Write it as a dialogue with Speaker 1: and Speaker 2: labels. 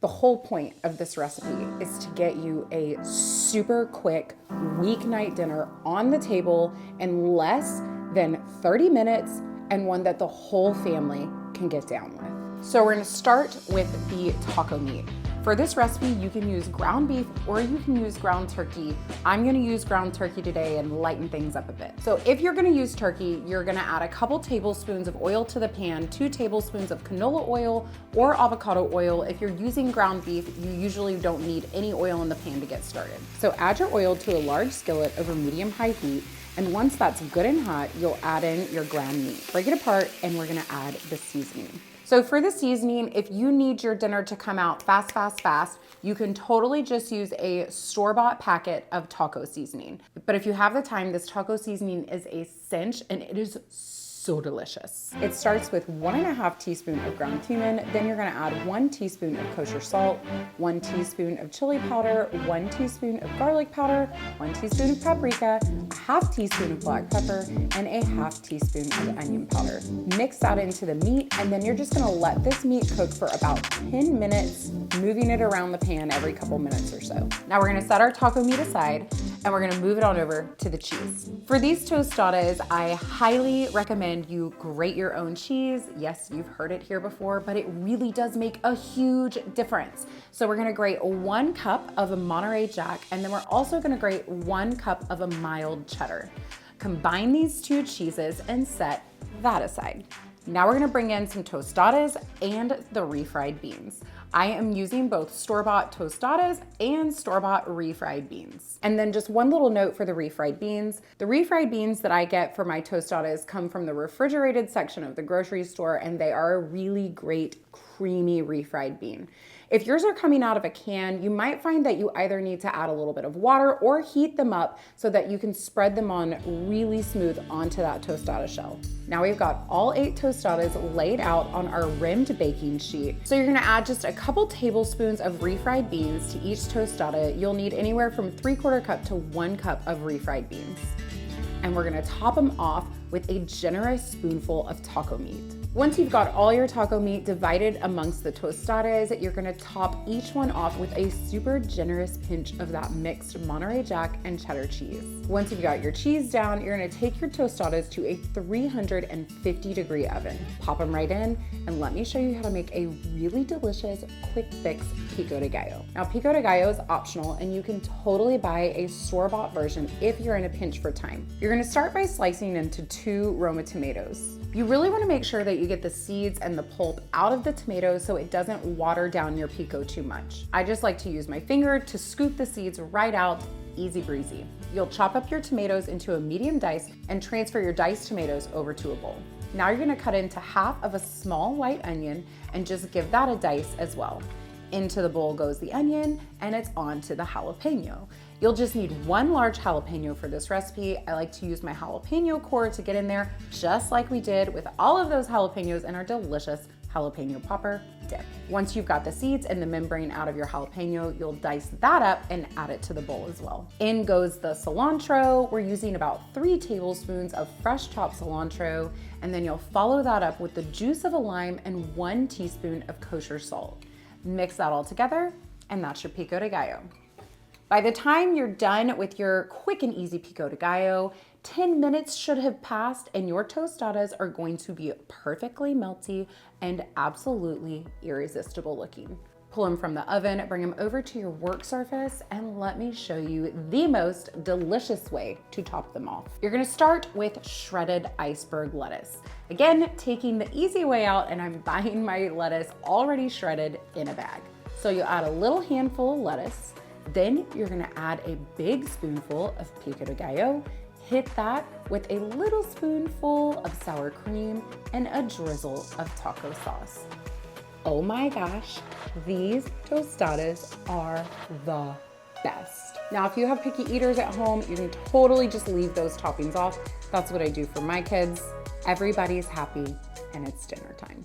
Speaker 1: The whole point of this recipe is to get you a super quick weeknight dinner on the table in less than 30 minutes, and one that the whole family can get down with. So we're gonna start with the taco meat. For this recipe, you can use ground beef or you can use ground turkey. I'm gonna use ground turkey today and lighten things up a bit. So if you're gonna use turkey, you're gonna add a couple tablespoons of oil to the pan, 2 tablespoons of canola oil or avocado oil. If you're using ground beef, you usually don't need any oil in the pan to get started. So add your oil to a large skillet over medium-high heat, and once that's good and hot, you'll add in your ground meat. Break it apart, and we're gonna add the seasoning. So for the seasoning, if you need your dinner to come out fast, you can totally just use a store-bought packet of taco seasoning. But if you have the time, this taco seasoning is a cinch, and it is so delicious. It starts with 1.5 teaspoons of ground cumin, then you're gonna add 1 teaspoon of kosher salt, 1 teaspoon of chili powder, 1 teaspoon of garlic powder, 1 teaspoon of paprika, a 1/2 teaspoon of black pepper, and a 1/2 teaspoon of onion powder. Mix that into the meat, and then you're just gonna let this meat cook for about 10 minutes, moving it around the pan every couple minutes or so. Now we're gonna set our taco meat aside, and we're gonna move it on over to the cheese. For these tostadas, I highly recommend you grate your own cheese. Yes, you've heard it here before, but it really does make a huge difference. So we're gonna grate 1 cup of a Monterey Jack, and then we're also gonna grate 1 cup of a mild cheddar. Combine these 2 cheeses and set that aside. Now we're gonna bring in some tostadas and the refried beans. I am using both store-bought tostadas and store-bought refried beans. And then just one little note for the refried beans. The refried beans that I get for my tostadas come from the refrigerated section of the grocery store, and they are a really great creamy refried bean. If yours are coming out of a can, you might find that you either need to add a little bit of water or heat them up so that you can spread them on really smooth onto that tostada shell. Now we've got all 8 tostadas laid out on our rimmed baking sheet. So you're gonna add just a couple tablespoons of refried beans to each tostada. You'll need anywhere from 3/4 cup to 1 cup of refried beans. And we're gonna top them off with a generous spoonful of taco meat. Once you've got all your taco meat divided amongst the tostadas, you're gonna top each one off with a super generous pinch of that mixed Monterey Jack and cheddar cheese. Once you've got your cheese down, you're gonna take your tostadas to a 350-degree oven. Pop them right in, and let me show you how to make a really delicious, quick fix pico de gallo. Now, pico de gallo is optional, and you can totally buy a store-bought version if you're in a pinch for time. You're gonna start by slicing into 2 Roma tomatoes. You really wanna make sure that you get the seeds and the pulp out of the tomatoes so it doesn't water down your pico too much. I just like to use my finger to scoop the seeds right out, easy breezy. You'll chop up your tomatoes into a medium dice and transfer your diced tomatoes over to a bowl. Now you're gonna cut into 1/2 of a small white onion and just give that a dice as well. Into the bowl goes the onion, and it's on to the jalapeno. You'll just need 1 large jalapeno for this recipe. I like to use my jalapeno core to get in there, just like we did with all of those jalapenos in our delicious jalapeno popper dip. Once you've got the seeds and the membrane out of your jalapeno, you'll dice that up and add it to the bowl as well. In goes the cilantro. We're using about 3 tablespoons of fresh chopped cilantro, and then you'll follow that up with the juice of a lime and 1 teaspoon of kosher salt. Mix that all together, and that's your pico de gallo. By the time you're done with your quick and easy pico de gallo, 10 minutes should have passed, and your tostadas are going to be perfectly melty and absolutely irresistible looking. Pull them from the oven, bring them over to your work surface, and let me show you the most delicious way to top them off. You're gonna start with shredded iceberg lettuce. Again, taking the easy way out, and I'm buying my lettuce already shredded in a bag. So you'll add a little handful of lettuce, then you're gonna add a big spoonful of pico de gallo, hit that with a little spoonful of sour cream and a drizzle of taco sauce. Oh my gosh, these tostadas are the best. Now, if you have picky eaters at home, you can totally just leave those toppings off. That's what I do for my kids. Everybody's happy, and it's dinner time.